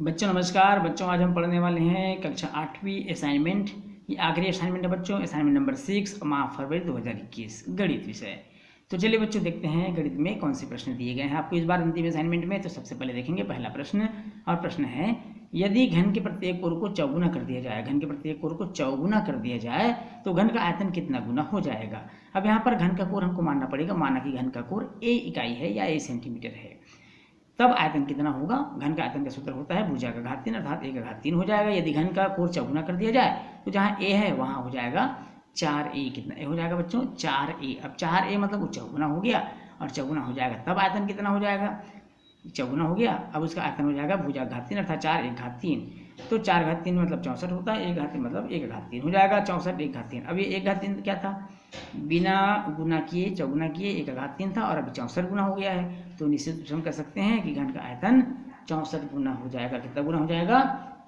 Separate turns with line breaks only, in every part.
बच्चों नमस्कार। बच्चों आज हम पढ़ने वाले हैं कक्षा 8वीं असाइनमेंट। ये आखिरी असाइनमेंट है बच्चों, असाइनमेंट नंबर 6 माह फरवरी 2021 गणित विषय। तो चलिए बच्चों देखते हैं गणित में कौन से प्रश्न दिए गए हैं आपको इस बार अंतिम असाइनमेंट में। तो सबसे पहले देखेंगे पहला प्रश्न, और प्रश्न है यदि घन के प्रत्येक कोण को चौगुना कर दिया जाए, घन के प्रत्येक कोण को चौगुना कर दिया जाए तो घन का आयतन कितना गुना हो जाएगा। अब यहाँ पर घन का कोण हमको मानना पड़ेगा, माना कि घन का कोण a इकाई है या a सेंटीमीटर है, तब आयतन कितना होगा। घन का आयतन का सूत्र होता है भुजा का घात 3 अर्थात a का घात 3 हो जाएगा। यदि घन का कोण चौगुना कर दिया जाए तो जहाँ a है वहाँ हो जाएगा 4a। कितना a हो जाएगा बच्चों? 4a। अब 4a मतलब वो चौगुना हो गया, और चौगुना हो जाएगा तब आयतन कितना हो जाएगा, चौगुना हो गया। अब उसका आयतन हो जाएगा भुजा घात 3 अर्थात 4 1 घात 3। तो 4 घात 3 मतलब 64 होता है, 1 घात 3 मतलब 1 घात 3 हो जाएगा। 64 1 घात 3। अब ये 1 घात 3 क्या था, बिना गुना किए चौगुना किए 1 घात 3 था, और अभी 64 गुना हो गया है। तो निश्चित रूप से हम कह सकते हैं कि घन का आयतन 64 गुना हो जाएगा। कितना गुना हो जाएगा?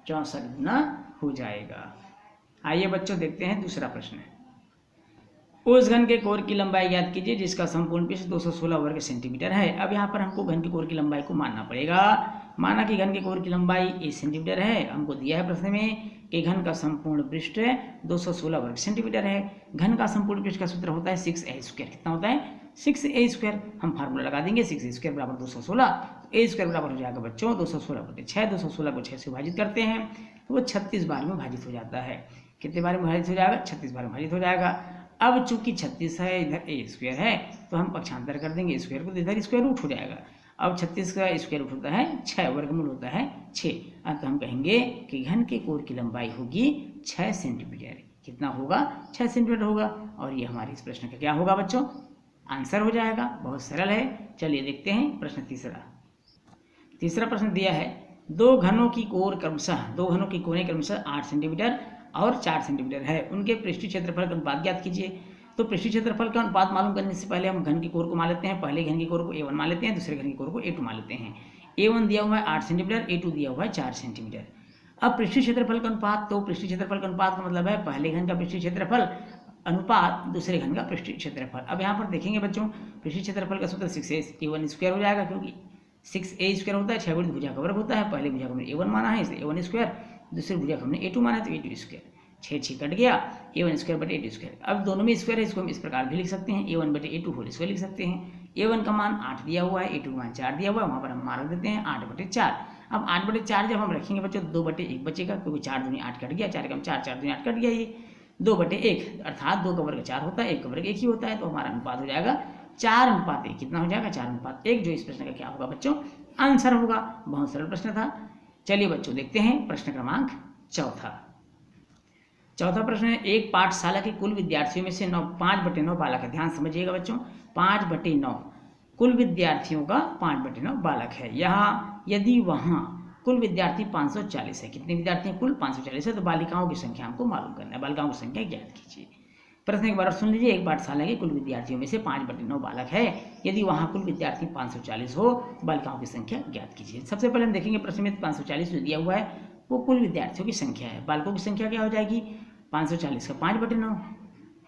64 गुना हो जाएगा। आइए बच्चों देखते हैं दूसरा प्रश्न। उस घन के कोर की लंबाई ज्ञात कीजिए जिसका संपूर्ण पृष्ठ 216 वर्ग सेंटीमीटर है। अब यहाँ पर हमको घन के कोर की लंबाई को मानना पड़ेगा। माना कि घन के कोर की लंबाई a सेंटीमीटर है, हमको दिया है प्रश्न में कि घन का संपूर्ण पृष्ठ 216 वर्ग सेंटीमीटर है। घन का संपूर्ण पृष्ठ का सूत्र होता है 6a²। कितना होता है? 6a²। हम फार्मूला लगा देंगे 6a² बराबर 216। a² बराबर हो जाएगा बच्चों 216/6। 216 को 6 से विभाजित करते हैं तो वो 36 बार में विभाजित हो जाता है। कितने बार में विभाजित हो जाएगा? 36 बार में विभाजित हो जाएगा। अब चूंकि 36 है, इधर a² है, तो हम पक्षांतर कर देंगे स्क्वायर को, तो इधर स्क्वायर रूट हो जाएगा। अब 36 का स्क्वायर रूट होता है 6, वर्गमूल होता है 6। तो हम कहेंगे कि घन के कोर की लंबाई होगी 6 सेंटीमीटर। कितना होगा? 6 सेंटीमीटर होगा। और ये हमारे इस प्रश्न का क्या होगा बच्चों? आंसर हो जाएगा। बहुत सरल है। चलिए देखते हैं प्रश्न तीसरा प्रश्न दिया है दो घनों की कोणें क्रमशः 8 सेंटीमीटर और 4 सेंटीमीटर है, उनके पृष्ठीय क्षेत्रफल का अनुपात ज्ञात कीजिए। तो पृष्ठीय क्षेत्रफल का अनुपात मालूम करने से पहले हम घन के कोण को मान लेते हैं। पहले घन के कोण को a1 मान लेते हैं, दूसरे घन के कोण को a2 मान लेते हैं। a1 दिया हुआ है 8 सेंटीमीटर, a2 दिया हुआ है 4 सेंटीमीटर। अब पृष्ठीय क्षेत्रफल का अनुपात, तो पृष्ठीय क्षेत्रफल का अनुपात का मतलब है पहले घन का पृष्ठीय क्षेत्रफल अनुपात दूसरे घन का पृष्ठीय क्षेत्रफल। अब यहाँ पर देखेंगे बच्चों, पृष्ठीय क्षेत्रफल का सूत्र 6a² हो जाएगा, क्योंकि 6a² होता है 6 गुणित भुजा का वर्ग होता है। पहले भुजा को हमने a1 माना है इसलिए a1², दूसरे भुजा को हमने a2 माना है तो a2²। 6 कट गया, a1²/a2²। अब दोनों में स्क्वायर है, इसको हम इस प्रकार भी लिख सकते हैं, a1/a2 होल स्क्वायर लिख सकते हैं। a1 का मान 8 दिया हुआ है, a2 का मान 4 दिया हुआ है, वहाँ पर हम मान रख देते हैं 8/4। अब 8/4 जब हम रखेंगे बच्चों 2/1 बचेगा, क्योंकि 4 दूनी 8 कट गया, 4 का 4, 4 दूनी 8 कट गया, ये 2/1 अर्थात 2 का वर्ग 4 होता है, 1 का वर्ग 1 ही होता है। तो हमारा अनुपात हो जाएगा 4:1। कितना हो जाएगा? 4:1, जो इस प्रश्न का क्या होगा बच्चों? आंसर होगा। बहुत सरल प्रश्न था। चलिए बच्चों देखते हैं प्रश्न क्रमांक चौथा प्रश्न है एक पाठशाला के कुल विद्यार्थियों में से 5/9 बालक है। ध्यान समझिएगा बच्चों, 5/9 कुल विद्यार्थियों का 5/9 बालक है। यहाँ यदि वहाँ कुल विद्यार्थी 540 है, कितने विद्यार्थी हैं? कुल 540 है। तो बालिकाओं की संख्या हमको मालूम करना है, बालिकाओं की संख्या ज्ञात कीजिए। प्रश्न एक बार सुन लीजिए, एक पाठशाला के कुल विद्यार्थियों में से 5/9 बालक है, यदि वहाँ कुल विद्यार्थी 540 हो, बालिकाओं की संख्या ज्ञात कीजिए। सबसे पहले हम देखेंगे प्रश्न में 540 जो दिया हुआ है वो कुल विद्यार्थियों की संख्या है। बालकों की संख्या क्या हो जाएगी? 540 का 5/9,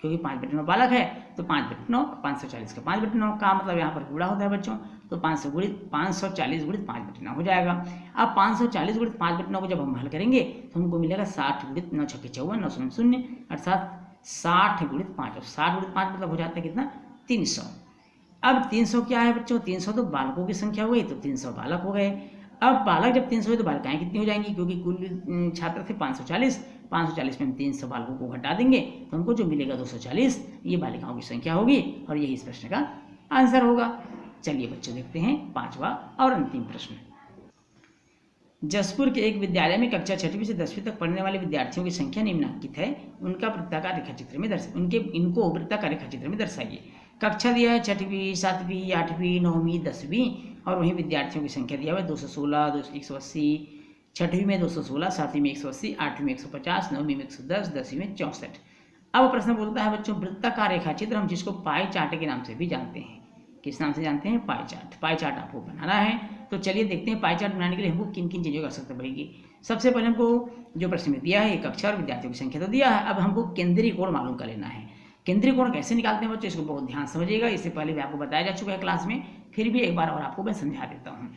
क्योंकि 5/9 बालक है तो 5/9, 540 का 5/9 का मतलब यहाँ पर गुणा होता है बच्चों, तो 540 गुणित 5/9 हो जाएगा। अब 540 गुणित 5/9 को जब हम हल करेंगे तो हमको मिलेगा 60 गुणित 9 छक्के 54, 9 0 अर्थात 60 गुणित 5। 60 गुणित 5 मतलब हो जाता है कितना? 300। अब 300 क्या है बच्चों? 300 तो बालकों की संख्या हुई, तो 300 बालक हो गए। अब बालक जब 300 हुए तो बालिकाएं कितनी हो जाएंगी? क्योंकि कुल छात्र थे 540 में हम 300 बालकों को घटा देंगे तो हमको जो मिलेगा 240, ये बालिकाओं की संख्या होगी और यही इस प्रश्न का आंसर होगा। चलिए बच्चों देखते हैं 5वां और अंतिम प्रश्न। जसपुर के एक विद्यालय में कक्षा 6वीं से 10वीं तक पढ़ने वाले विद्यार्थियों की संख्या निम्नलिखित है, इनको वृत्ताकार रेखाचित्र में दर्शाइए। कक्षा दिया है 6वीं, 7वीं, 8वीं, 9वीं, 10वीं, और वहीं विद्यार्थियों की संख्या दिया हुआ है 216, 180, 6वीं में 216, 7वीं में 180, 8वीं में 150, 9वीं में 110, 10वीं में 64। अब प्रश्न बोलता है बच्चों वृत्ताकार रेखाचित्र, हम जिसको पाई चार्ट के नाम से भी जानते हैं। किस नाम से जानते हैं? Pie chart. पाई चार्ट आपको बनाना है, तो चलिए देखते हैं पाई चार्ट बनाने के लिए हमको किन किन चीज़ों की आवश्यकता पड़ेगी। सबसे पहले हमको जो प्रश्न में दिया है कक्षा और विद्यार्थियों की संख्या तो दिया है, अब हमको केंद्रीय कोण मालूम कर लेना है। केंद्रीय कोण कैसे निकालते हैं बच्चों, इसको बहुत ध्यान समझिएगा। इससे पहले भी आपको बताया जा चुका है क्लास में, फिर भी एक बार और आपको मैं समझा देता हूँ।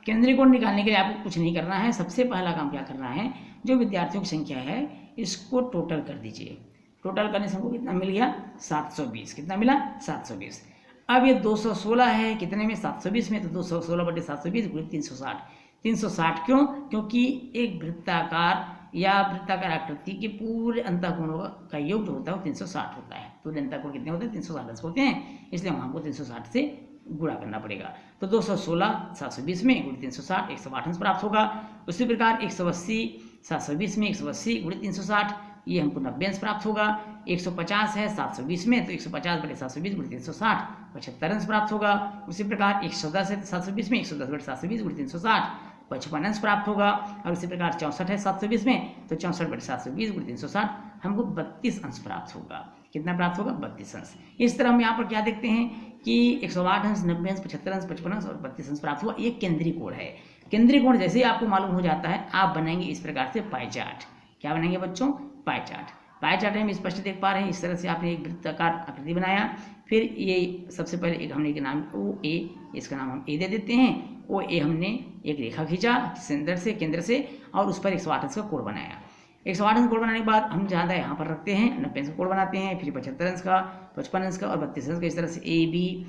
केंद्रीय कोण निकालने के लिए आपको कुछ नहीं करना है। सबसे पहला काम क्या करना है, जो विद्यार्थियों की संख्या है इसको टोटल कर दीजिए। टोटल करने से हमको कितना मिल गया, 720। कितना मिला, 720। अब ये 216 है कितने में, 720 में, तो 216 बटे 720 गुणे 360। 360 क्यों, क्योंकि एक वृत्ताकार या वृत्ताकार आकृति के पूरे अंतःकोणों का योग जो होता है वो 360 होता है। पूरे अंतःकोण कितने होते हैं, 360 होते हैं, इसलिए हमको 360 से गुणा करना पड़ेगा। तो 216 720 में गुणे 360 108 अंश प्राप्त होगा। उसी प्रकार 180 720 में 180 गुणे 360 ये हमको 90 अंश प्राप्त होगा। 150 है 720 में, तो 150 बटे 720 गुणे 360 75 अंश प्राप्त होगा। उसी प्रकार 110 है 720 में, 110 बटे 720 गुणे 360 55 अंश प्राप्त होगा। और उसी प्रकार 64 है 720 में, तो 64 बटे 720 गुणे 360 हमको 32 अंश प्राप्त होगा। कितना प्राप्त होगा, 32 अंश। इस तरह हम यहाँ पर क्या देखते हैं कि 108 अंश 90 अंश 75 अंश 55 अंश और 32 अंश प्राप्त हुआ। ये केंद्रीय कोण है। केंद्रीय कोण जैसे ही आपको मालूम हो जाता है, आप बनाएंगे इस प्रकार से पाई चार्ट। क्या बनाएंगे बच्चों, पाई चार्ट। पाई चार्ट हम स्पष्ट देख पा रहे हैं। इस तरह से आपने एक वृत्ताकार आकृति बनाया। फिर ये सबसे पहले एक हमने के नाम ओ ए, इसका नाम हम ए दे देते हैं। ओ ए हमने एक रेखा खींचा केंद्र से और उस पर 108 अंश का कोण बनाया। 108 अंश कोण बनाने के बाद हम ज़्यादा यहाँ पर रखते हैं 90 अंश का कोण बनाते हैं, फिर 75 अंश का, 55 अंश का और 32 अंश का। इस तरह से A B,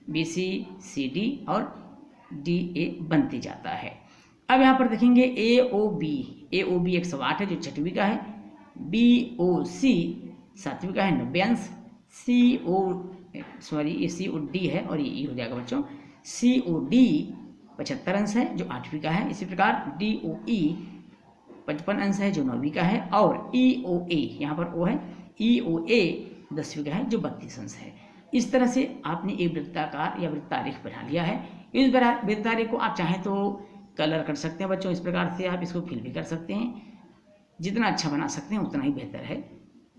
B C, C D और डी ए बनते जाता है। अब यहाँ पर देखेंगे ए ओ बी 108 है जो छठवीं का है, बी ओ सी सातवीं का है 90 अंश, सी ओ डी है और ये ई हो जाएगा बच्चों। सी ओ डी 75 अंश है जो 8वीं का है। इसी प्रकार डी ओ ई 55 अंश है जो 9वीं का है और ई ओ ए, यहाँ पर ओ है, ई ओ ए 10वीं का है जो 32 अंश है। इस तरह से आपने एक वृत्ताकार या वृत्तारेख बना लिया है। इस वृत्तारेख को आप चाहें तो कलर कर सकते हैं बच्चों, इस प्रकार से आप इसको फिल भी कर सकते हैं। जितना अच्छा बना सकते हैं उतना ही बेहतर है।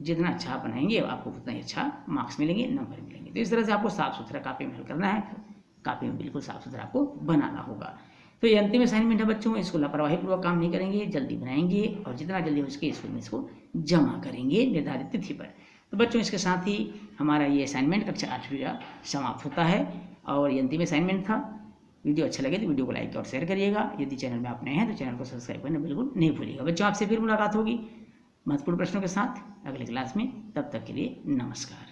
जितना अच्छा आप बनाएंगे आपको उतना ही अच्छा मार्क्स मिलेंगे, नंबर मिलेंगे। तो इस तरह से आपको साफ सुथरा कापी में हल करना है। कापी में बिल्कुल साफ सुथरा आपको बनाना होगा। तो ये अंतिम असाइनमेंट है बच्चों, इसको लापरवाही पूर्वक काम नहीं करेंगे, जल्दी बनाएंगे और जितना जल्दी हो सके स्कूल में इसको जमा करेंगे निर्धारित तिथि पर। तो बच्चों इसके साथ ही हमारा ये असाइनमेंट कक्षा 8वीं का समाप्त होता है और ये अंतिम असाइनमेंट था। वीडियो अच्छा लगे तो वीडियो को लाइक और शेयर करिएगा। यदि चैनल में आप नए हैं तो चैनल को सब्सक्राइब करना बिल्कुल नहीं भूलिएगा। बच्चों आपसे फिर मुलाकात होगी महत्वपूर्ण प्रश्नों के साथ अगले क्लास में। तब तक के लिए नमस्कार।